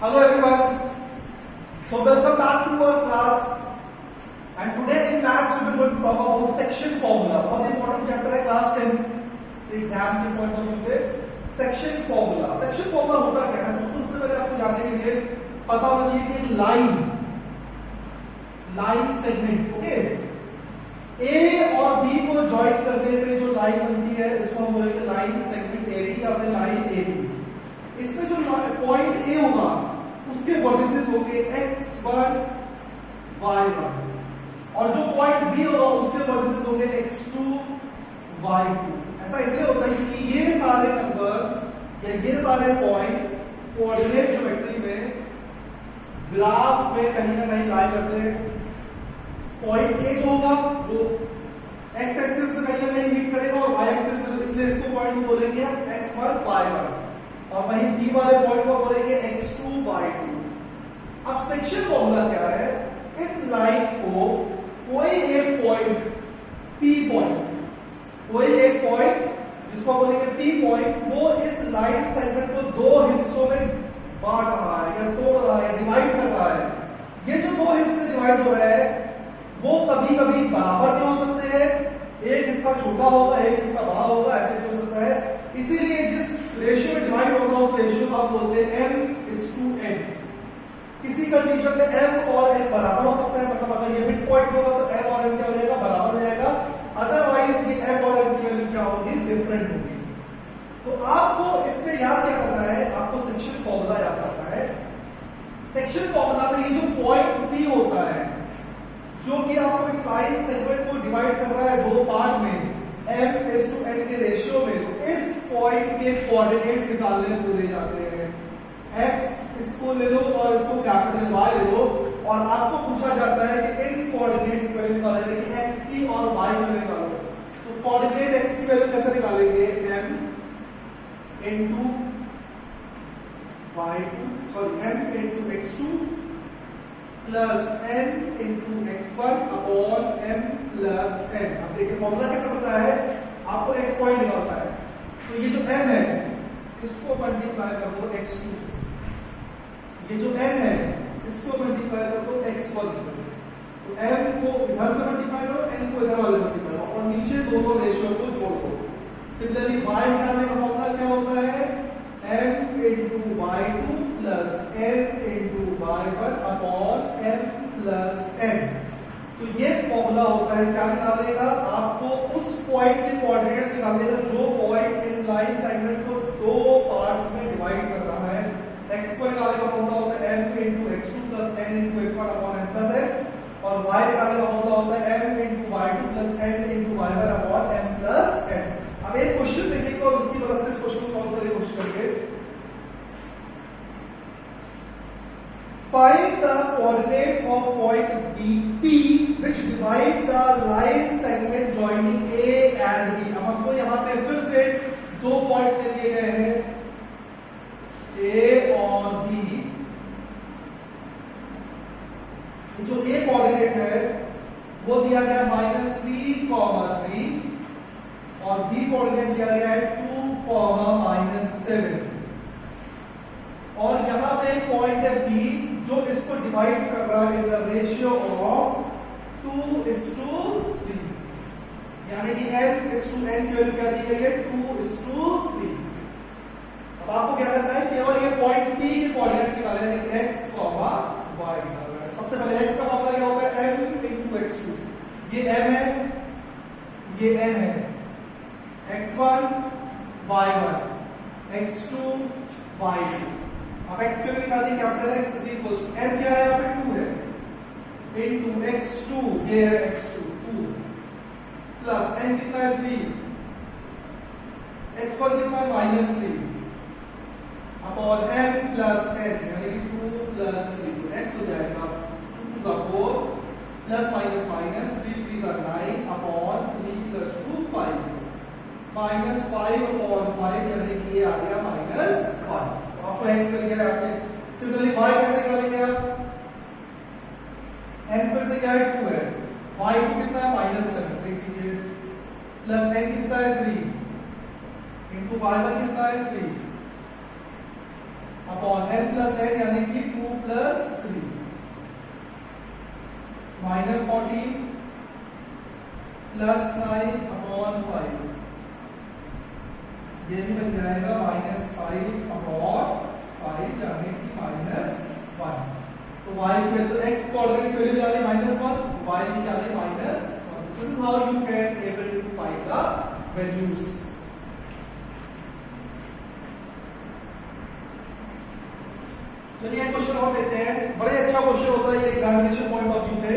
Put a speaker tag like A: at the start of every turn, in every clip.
A: Hello everyone. So welcome back to our class. And today in maths we will going to talk about section formula. बहुत important chapter है class 10 exam के point of view से section formula. Section formula होता क्या है? तो सबसे पहले आपको जानने के लिए पता होना चाहिए कि लाइन सेगमेंट, ओके, ए और बी को ज्वाइन करने पे जो लाइन बनती है इसको हम बोलेंगे लाइन सेगमेंट एबी या फिर लाइन एबी. इसमें जो पॉइंट ए होगा उसके वर्टिसेस होंगे x1 y1 और जो पॉइंट बी होगा उसके वर्टिसेस होंगे x2 y2. ऐसा इसलिए होता है कि ये सारे नंबर्स या ये सारे पॉइंट कोऑर्डिनेट ज्योमेट्री में ग्राफ में कहीं ना कहीं लाई करते हैं. पॉइंट ए जो होगा वो x एक्सिस में कहीं ना कहीं मीट करेगा और y एक्सिस में, इसलिए इसको पॉइंट बोलेंगे x1 y1 और वहीं बी वाले पॉइंट को बोलेंगे x2 y2. अब सेक्शन फॉर्मूला क्या है? इस लाइन को कोई एक पॉइंट P पॉइंट, कोई एक पॉइंट जिसको बोलेंगे P पॉइंट, वो इस लाइन सेगमेंट को दो हिस्सों में बांट रहा है या तोड़ रहा है, डिवाइड कर रहा है. ये जो दो हिस्से डिवाइड हो रहे हैं वो कभी कभी बराबर भी हो सकते हैं, एक हिस्सा छोटा होगा एक हिस्सा बड़ा होगा, ऐसे भी हो सकता है. इसीलिए जिस रेशियो में डिवाइड होगा उस रेशियो को आप बोलते हैं m:n. किसी कंडीशन में m और n बराबर हो सकता है, मतलब अगर ये मिड पॉइंट होगा तो m और n क्या हो जाएगा? बराबर हो जाएगा. अदरवाइज ये m और n की वैल्यू क्या होगी? डिफरेंट होगी. तो आपको इसमें याद क्या करना है? आपको सेक्शन फॉर्मूला याद करना है. सेक्शन फॉर्मूला में ये जो पॉइंट P होता है जो कि आपको इस लाइन सेगमेंट को डिवाइड कर रहा है दो पार्ट में m:n के रेशियो में, तो इस पॉइंट के कोऑर्डिनेट्स निकालने बोले जाते हैं. x इसको ले लो और इसको कैपिटल Y ले लो और आपको पूछा जाता है कि इन कोऑर्डिनेट्स की वैल्यू निकालने की, x की और y की वैल्यू निकालो. तो कोऑर्डिनेट x की वैल्यू कैसे निकालेंगे? m into x2 plus n into x1 upon m plus n. अब देखिए फॉर्मूला कैसा बन रहा है? आपको x पॉइंट निकालना है, तो ये जो m है इसको मल्टीप्लाई कर दो x2 से, ये जो n है इसको मल्टीप्लाई कर दो x1 से. तो m को इधर से मल्टीप्लाई करो, n को इधर वाले से मल्टीप्लाई करो और नीचे दोनों रेशियो को जोड़ दो. सिमिलरली y निकालने का फॉर्मूला क्या होता है? m into y2 plus n into y1 upon m plus n. तो ये फॉर्मूला होता है क्या निकालने का? आपको उस पॉइंट के कोऑर्डिनेट्स निकालने का जो पॉइंट इस लाइन सेगमेंट को दो पार्ट्स में डिवाइड कर रहा है. x को निकालने का फॉर्मूला होता है m into x2 plus n into x1 upon n plus n और y निकालने का फॉर्मूला होता है m into y2 plus n into y1 upon n plus n. अब एक क्वेश्चन देखेंगे और उसकी मदद से इस क्वेश्चन को सॉल्व करने की कोशिश करेंगे. Find the coordinates of point P which divides the line segment joining A and B. अब हमको यहाँ पे फिर से दो पॉइंट दे दिए गए हैं A और B. जो A कोऑर्डिनेट है वो दिया गया -3, 3 और B कोऑर्डिनेट दिया गया है 2, -7 और यहाँ पे पॉइंट है B जो इसको डिवाइड कर रहा है इन द रेशियो ऑफ 2:3, यानी कि m:n की वैल्यू क्या दी गई है? 2:3. अब आपको क्या करना है? केवल ये पॉइंट P के कोऑर्डिनेट्स निकालने हैं, x, y निकालना है. सबसे पहले x का फॉर्मूला क्या होता है? m into x2. ये m है, ये n है. x1 y1 x2 y2. अब x की वैल्यू निकालिए. Capital X is equal to n क्या है? यहाँ पे 2 है इनटू x2, ये है x2 2 प्लस n कितना है? 3. x1 कितना है? -3 अपॉन n प्लस n यानी कि 2 प्लस 3. तो x हो जाएगा 2 * 4 plus minus 3 3 * 9 upon 3 plus 2 5 -5 upon 5 यानी कि ये आ गया -5. आपको x मिल गया आपके. सिमिलरली y कैसे निकालेंगे आप? n फिर से क्या है? 2 है. y2 कितना है? -7 देख लीजिए प्लस n कितना है? 3 इनटू y1 कितना है? 3 अपॉन n प्लस n यानी कि 2 प्लस 3 माइनस 14 प्लस 9 अपॉन 5, ये भी बन जाएगा माइनस 5 अपॉन 5 यानी कि माइनस 1। तो y की वैल्यू x कोऑर्डिनेट की वैल्यू आ गई -1, y की क्या आ गई -1। This is how you can able to find the values. चलिए एक क्वेश्चन और देखते हैं, बड़े अच्छा क्वेश्चन होता है ये एग्जामिनेशन पॉइंट ऑफ व्यू से।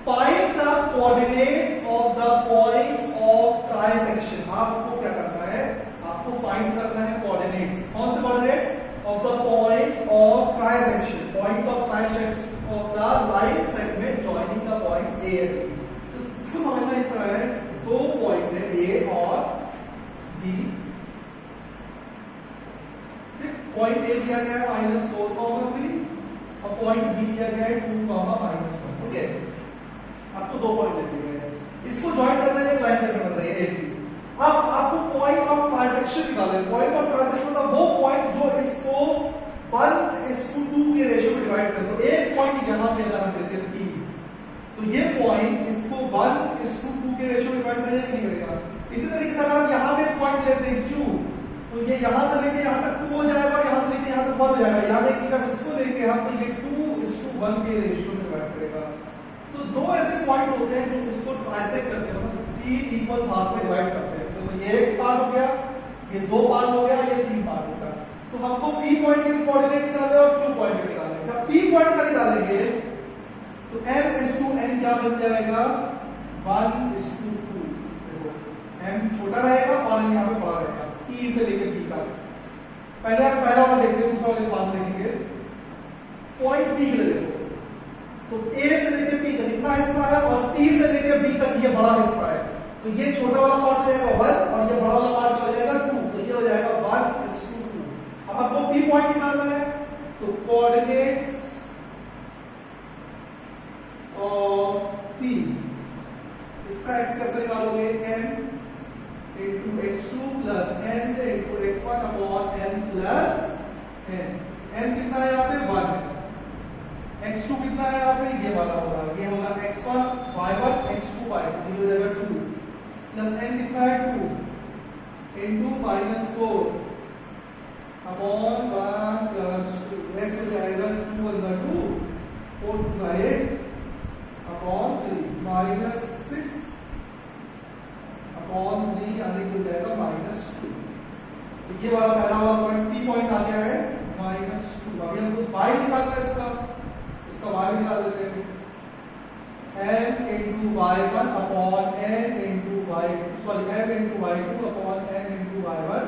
A: Find the coordinates of the points of trisection. आपको क्या करना है, आपको फाइंड करना है कोऑर्डिनेट्स। कौन से coordinates? Of the points of trisection, points of trisection of the line segment joining the points A and B. तो इसको समझना इस तरह है, दो पॉइंट है ए और बी, पॉइंट ए दिया गया है -4,3 और पॉइंट बी दिया गया है 2,-1। ओके, आपको दो पॉइंट दिए गए हैं, इसको जॉइन करना है, एक लाइन सेगमेंट बन रही है ए बी। अब आपको पॉइंट ऑफ ट्राइसेक्शन निकालना है। पॉइंट ऑफ ट्राइसेक्शन मतलब वो पॉइंट जो इसको 1:2 के रेशियो में डिवाइड करे। तो एक पॉइंट यहां पे अगर हम लेते हैं P, तो ये पॉइंट इसको 1:2 के रेशियो में डिवाइड करेगा नहीं करेगा। इसी तरीके से अगर हम यहां पे एक पॉइंट लेते हैं Q, तो ये यहां से लेके यहां तक 2 हो जाएगा और यहां से लेके यहां तक 1 हो जाएगा। याद है कि जब इसको लेके हम, तो ये 2:1 के रेशियो में डिवाइड करेगा। तो दो ऐसे पॉइंट होते हैं जो इसको ट्राइसेक्ट करते हैं, मतलब 3 इक्वल भाग में डिवाइड करते हैं। तो ये एक पार्ट हो गया, ये दो पार्ट हो गया, ये 3 पार्ट हो गया। तो हमको P पॉइंट के कोऑर्डिनेट निकालने और Q पॉइंट के निकालने। जब P पॉइंट का निकालेंगे तो m/n क्या बन जाएगा 1:2। देखो m छोटा रहेगा और n यहां पे बड़ा रहेगा, P से लेकर P का। पहले आप पहला वाला देखते हैं, दूसरा वाले बाद देखेंगे। पॉइंट P के लिए देखो, तो A से लेकर P तक इतना हिस्सा है और P से लेकर B तक ये बड़ा हिस्सा है। तो ये छोटा वाला पार्ट हो जाएगा 1 और ये बड़ा वाला पार्ट हो जाएगा 2। तो ये हो जाएगा 1:2। अब आपको P पॉइंट निकालना है, तो कोऑर्डिनेट्स ऑफ P, इसका x कैसे निकालोगे, m into x2 plus n into x1 upon m plus n। m कितना है यहाँ पे 1 है, x2 कितना है यहाँ पे, ये वाला होगा, ये होगा x1 y1 x2 y2, ये हो जाएगा 2 प्लस n कितना है 2 into -4 अपॉन 1 प्लस 2, x हो जाएगा 2 1 2 4 2 8 अपॉन 3 -6 अपॉन 3 यानी कि हो जाएगा -2। तो ये वाला पहला वाला पॉइंट P पॉइंट आ गया है -2। अभी हमको y निकालना है, इसका y निकाल देते हैं। m into y1 upon n into y2, sorry m into y2 upon n into y1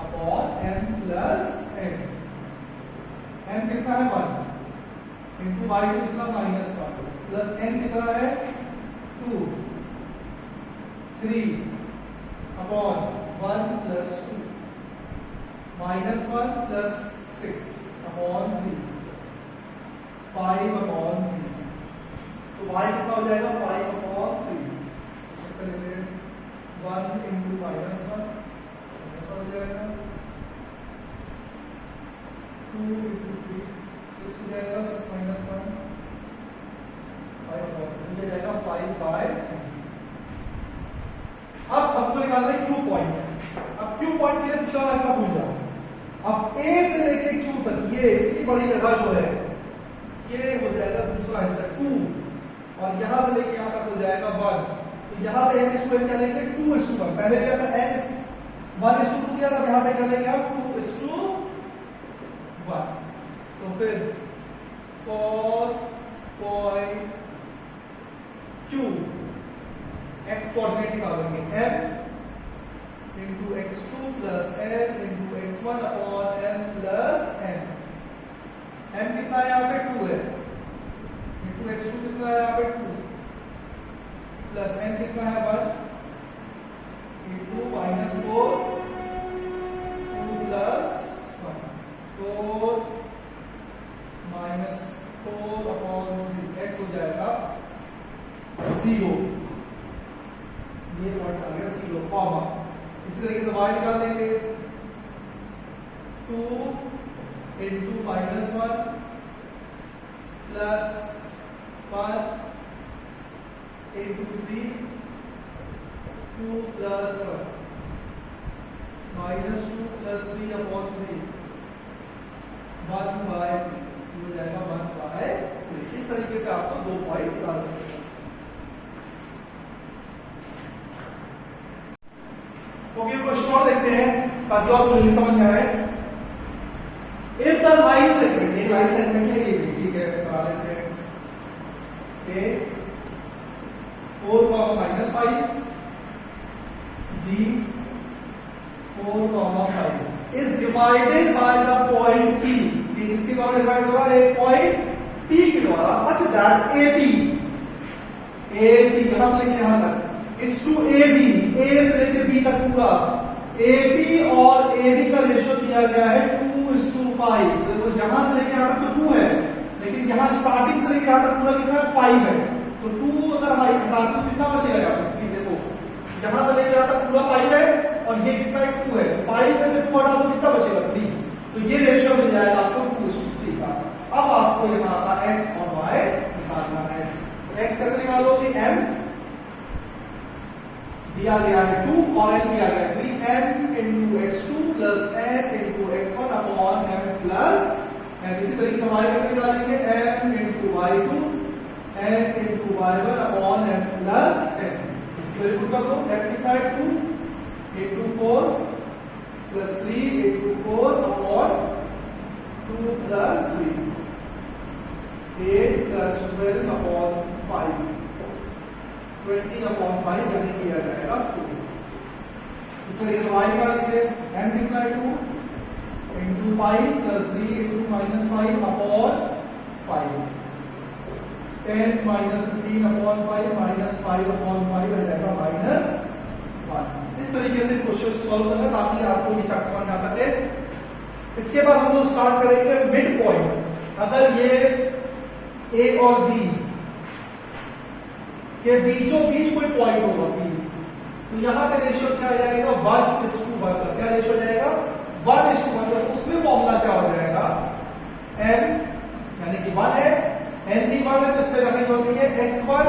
A: upon m plus n। m कितना है 1 into y2 कितना -1 प्लस n कितना है 2 3 upon 1 plus 2 -1 plus 6 upon 3 5 upon 3। तो y कितना हो जाएगा 5 upon 3। सबसे पहले 1 into -1 हो जाएगा, 2 into 3 6 हो जाएगा, 6 minus 1 5 upon 3 हो जाएगा 5/3। अब हमको निकालना है Q पॉइंट। अब Q पॉइंट के लिए पूछा ऐसा भूल जाओ। अब A से लेके Q तक ये इतनी बड़ी जगह जो है, ये हो जाएगा दूसरा हिस्सा 2 और यहां से लेके यहां तक हो जाएगा 1। तो यहां पे n/2 क्या लेंगे 2:1। पहले क्या था n 1:2 किया था, यहां पे क्या लेंगे आप 2:1। तो फिर 4 पॉइंट Q x कोऑर्डिनेट निकालेंगे m into x2 plus n into x1 upon m plus n। m कितना है यहाँ पे 2 है, into x2 कितना है यहाँ पे 2 प्लस n कितना है 1 into -4 2 plus 1 4 -4 upon 3 x हो जाएगा 0। ये पॉइंट आ गया 0 कॉमा। इसी तरीके से y निकाल लेंगे 2 into -1 plus 1 into 3 2 plus 1 -2 plus 3 upon 3 1 by 3 हो जाएगा 1 by 3। इस तरीके से आपको 2 पॉइंट निकाल सकते हैं। ओके, क्वेश्चन और देखते हैं ताकि और क्लियरली समझ में आए। इफ द लाइन सेगमेंट, एक लाइन सेगमेंट है ये भी, ठीक है, बता लेते हैं। ए 4, -5 b 4, 5 is divided by the point T, इसके द्वारा डिवाइड होगा एक पॉइंट T के द्वारा, such that AB यहां से लेके यहां तक is to AB, A से लेके B तक पूरा AB और AB का रेशियो दिया गया है 2:5। देखो यहां से लेके यहां तक तो 2 है, लेकिन यहां स्टार्टिंग से लेके यहां तक पूरा कितना है 5 है, तो 2 अगर हम हटा दें तो कितना बचेगा? देखो यहां से लेके यहां तक पूरा 5 है और ये कितना है 2 है, 5 में से 2 हटा दो कितना बचेगा? 3। तो ये रेशियो मिल जाएगा आपको 2:3 का। अब आपको यहाँ का x और y निकालना है। x कैसे निकालोगे? m दिया गया है 2 और n दिया गया है 3, m into x2 plus n into x1 upon m plus n। इसी तरीके से y कैसे निकालेंगे? m into y2 n into y1 upon m plus n। इसकी वैल्यू पुट कर दो। m कितना है? 2 into 4 plus 3 into 4 upon 2 plus 3 8 plus 12 upon 5 20 upon 5 यानी किया जाएगा 4। इस तरीके से y निकाल लीजिए। m कितना है? 2 into 5 plus 3 into -5 upon 5 10 minus 15 upon 5 minus 5 upon 5 आ जाएगा -1। इस तरीके से क्वेश्चन सॉल्व करना ताकि आपको ये चैप्टर समझ आ सके। इसके बाद हम लोग स्टार्ट करेंगे मिड पॉइंट। अगर ये A और B के बीचों बीच कोई पॉइंट होगा B, तो यहाँ पे रेशियो क्या आ जाएगा? 1:1 का। क्या रेशियो जाएगा? 1:1 का। उसमें फॉर्मूला क्या हो जाएगा? m यानी कि 1 है, n भी 1 है, तो इसमें रखनी होती है x1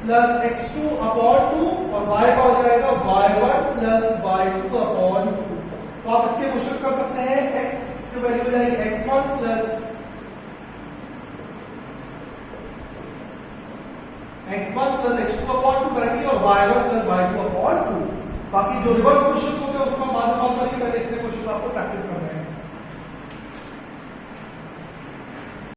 A: प्लस x2 अपॉन 2 और y का हो जाएगा y1 प्लस y2 अपॉन 2। तो आप इसके क्वेश्चन कर सकते हैं। x की वैल्यू हो जाएगी x1 plus x1 plus x2 upon 2 करेंगे और y1 प्लस y2 अपॉन 2। बाकी जो रिवर्स क्वेश्चन